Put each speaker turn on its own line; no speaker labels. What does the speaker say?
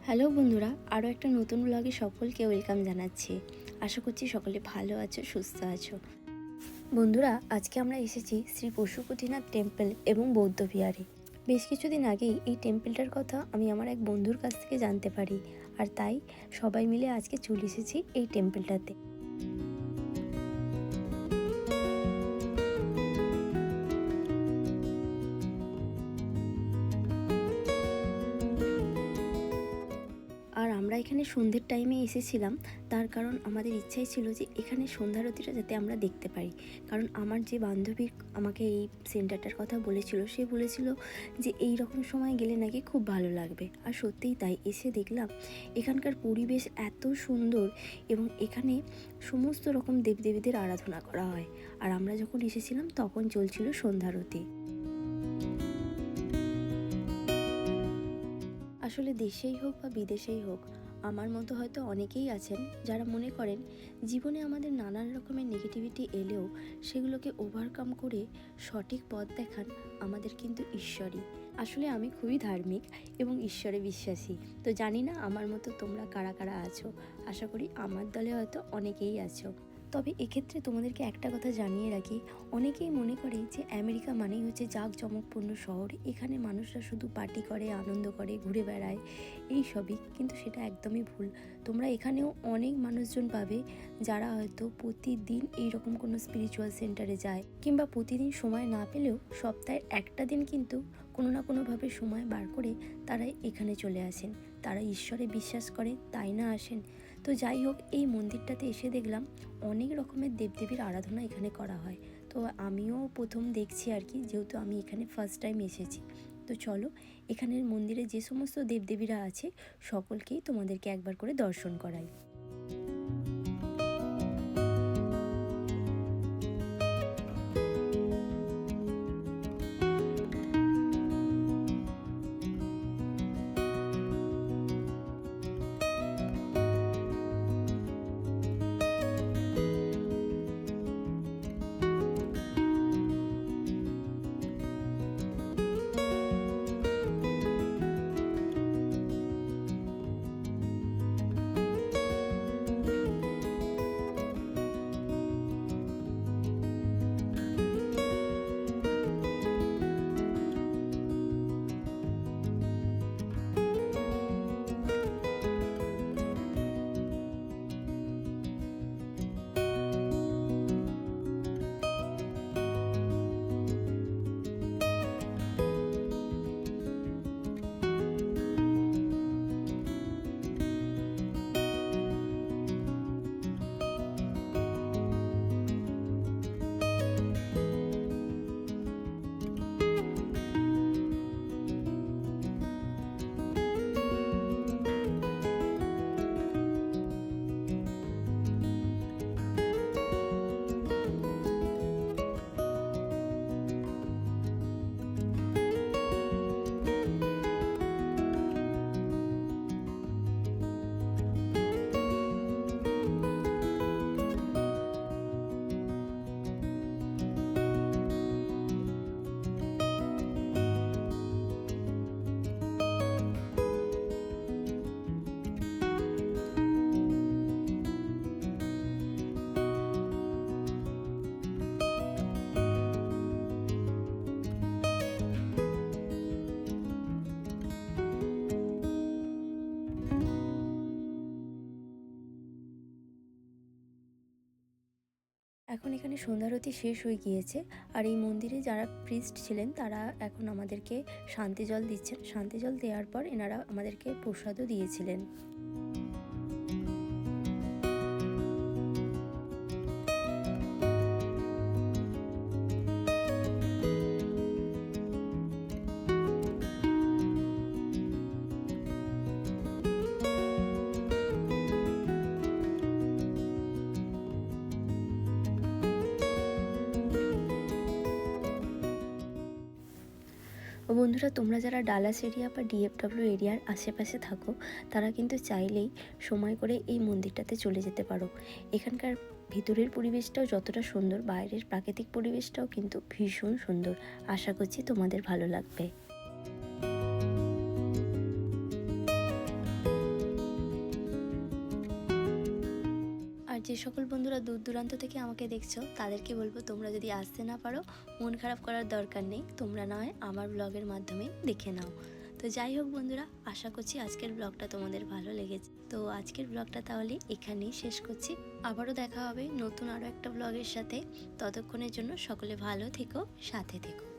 Hello বন্ধুরা, আরও একটা নতুন ব্লগে সকলকে ওয়েলকাম জানাচ্ছি। আশা করছি সকলে ভালো আছো, সুস্থ আছো। বন্ধুরা, আজকে আমরা এসেছি শ্রী পশুপতিনাথ টেম্পল এবং বৌদ্ধ বিহারে। বেশ কিছুদিন আগেই এই টেম্পলটার কথা আমি আমার এক বন্ধুর কাছ থেকে জানতে পারি, আর তাই সবাই মিলে আজকে চলে এসেছি এই টেম্পলটাতে। আর আমরা এখানে সন্ধ্যের টাইমে এসেছিলাম, তার কারণ আমাদের ইচ্ছাই ছিল যে এখানে সন্ধ্যারতিটা যাতে আমরা দেখতে পারি। কারণ আমার যে বান্ধবী আমাকে এই সেন্টারটার কথা বলেছিল, সে বলেছিল যে এই রকম সময় গেলে নাকি খুব ভালো লাগবে। আর সত্যিই তাই, এসে দেখলাম এখানকার পরিবেশ এত সুন্দর এবং এখানে সমস্ত রকম দেবদেবীদের আরাধনা করা হয়। আর আমরা যখন এসেছিলাম তখন চলছিল সন্ধ্যারতি। আসলে দেশেই হোক বা বিদেশেই হোক, আমার মতো হয়তো অনেকেই আছেন যারা মনে করেন জীবনে আমাদের নানান রকমের নেগেটিভিটি এলেও সেগুলোকে ওভারকাম করে সঠিক পথ দেখান আমাদের কিন্তু ঈশ্বরই। আসলে আমি খুবই ধার্মিক এবং ঈশ্বরে বিশ্বাসী। তো জানি না আমার মতো তোমরা কারা কারা আছো, আশা করি আমার দলে হয়তো অনেকেই আছো। তবে এক্ষেত্রে তোমাদেরকে একটা কথা জানিয়ে রাখি, অনেকেই মনে করে যে আমেরিকা মানেই হচ্ছে জাঁকজমকপূর্ণ শহর, এখানে মানুষরা শুধু পার্টি করে, আনন্দ করে, ঘুরে বেড়ায়, এই সবই। কিন্তু সেটা একদমই ভুল। তোমরা এখানেও অনেক মানুষজন পাবে যারা হয়তো প্রতিদিন এইরকম কোনো স্পিরিচুয়াল সেন্টারে যায়, কিংবা প্রতিদিন সময় না পেলেও সপ্তাহে একটা দিন কিন্তু কোনো না কোনোভাবে সময় বার করে তারা এখানে চলে আসেন। তারা ঈশ্বরে বিশ্বাস করে, তাই না আসেন। তো যাই হোক, এই মন্দিরটাতে এসে দেখলাম অনেক রকমের দেবদেবীর আরাধনা এখানে করা হয়। তো আমিও প্রথম দেখছি আর কি, যেহেতু আমি এখানে ফার্স্ট টাইম এসেছি। তো চলো, এখানের মন্দিরে যে সমস্ত দেবদেবীরা আছে সকলকেই তোমাদেরকে একবার করে দর্শন করাই। এখন এখানে সন্ধ্যারতি শেষ হয়ে গিয়েছে, আর এই মন্দিরে যারা প্রিস্ট ছিলেন তারা এখন আমাদেরকে শান্তি জল দিচ্ছেন। শান্তি জল দেওয়ার পর এনারা আমাদেরকে প্রসাদও দিয়েছিলেন। ও বন্ধুরা, তোমরা যারা ডালাস এরিয়া বা ডিএফডব্লিউ এরিয়ার আশেপাশে থাকো তারা কিন্তু চাইলেই সময় করে এই মন্দিরটাতে চলে যেতে পারো। এখানকার ভিতরের পরিবেশটাও যতটা সুন্দর, বাইরের প্রাকৃতিক পরিবেশটাও কিন্তু ভীষণ সুন্দর। আশা করছি তোমাদের ভালো লাগবে। যে সকল বন্ধুরা দূর দূরান্ত থেকে আমাকে দেখছো তাদেরকে বলবো, তোমরা যদি আসতে না পারো মন খারাপ করার দরকার নেই, তোমরা না হয় আমার ব্লগের মাধ্যমে দেখে নাও। তো যাই হোক বন্ধুরা, আশা করছি আজকের ব্লগটা তোমাদের ভালো লেগেছে। তো আজকের ব্লগটা তাহলে এখানেই শেষ করছি। আবারও দেখা হবে নতুন আরও একটা ব্লগের সাথে। ততক্ষণের জন্য সকলে ভালো থেকো, সাথে থেকো।